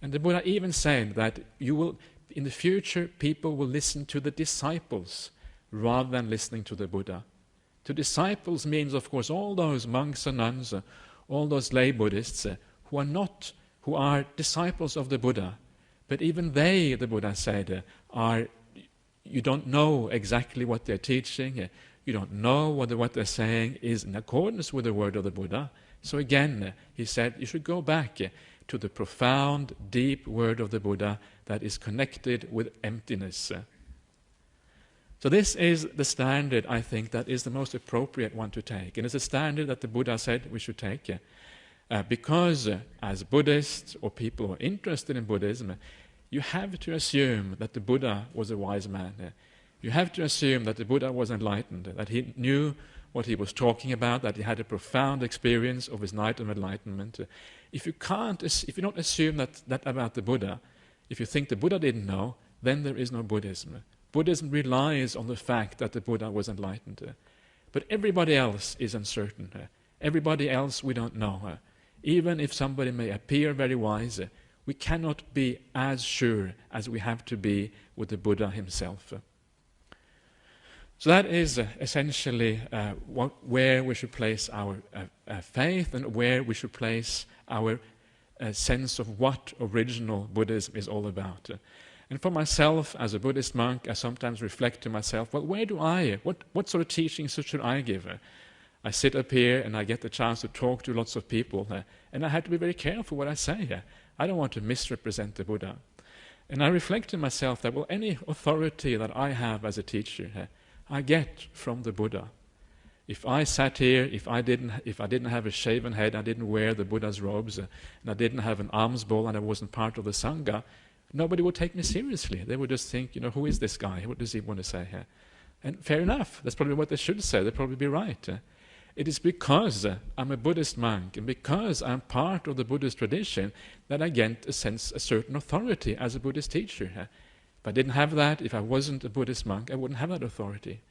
And the Buddha even said that in the future, people will listen to the disciples rather than listening to the Buddha. To disciples means, of course, all those monks and nuns, all those lay Buddhists who are disciples of the Buddha. But even they, the Buddha said, you don't know exactly what they're teaching. You don't know whether what they're saying is in accordance with the word of the Buddha. So again, he said, you should go back to the profound, deep word of the Buddha that is connected with emptiness. So this is the standard, I think, that is the most appropriate one to take. And it's a standard that the Buddha said we should take. Because as Buddhists or people who are interested in Buddhism, you have to assume that the Buddha was a wise man. You have to assume that the Buddha was enlightened, that he knew what he was talking about, that he had a profound experience of his night of enlightenment. If you don't assume that about the Buddha, if you think the Buddha didn't know, then there is no Buddhism. Buddhism relies on the fact that the Buddha was enlightened. But everybody else is uncertain. Everybody else we don't know. Even if somebody may appear very wise, we cannot be as sure as we have to be with the Buddha himself. So that is essentially where we should place our faith and where we should place our sense of what original Buddhism is all about. And for myself, as a Buddhist monk, I sometimes reflect to myself, well, what sort of teachings should I give? I sit up here and I get the chance to talk to lots of people, and I have to be very careful what I say. I don't want to misrepresent the Buddha. And I reflect to myself that, well, any authority that I have as a teacher, I get from the Buddha. If I sat here, if I didn't have a shaven head, I didn't wear the Buddha's robes, and I didn't have an alms bowl, and I wasn't part of the Sangha, nobody would take me seriously. They would just think, who is this guy? What does he want to say here? And fair enough, that's probably what they should say. They'd probably be right. It is because I'm a Buddhist monk and because I'm part of the Buddhist tradition that I get a certain authority as a Buddhist teacher. If I didn't have that, if I wasn't a Buddhist monk, I wouldn't have that authority.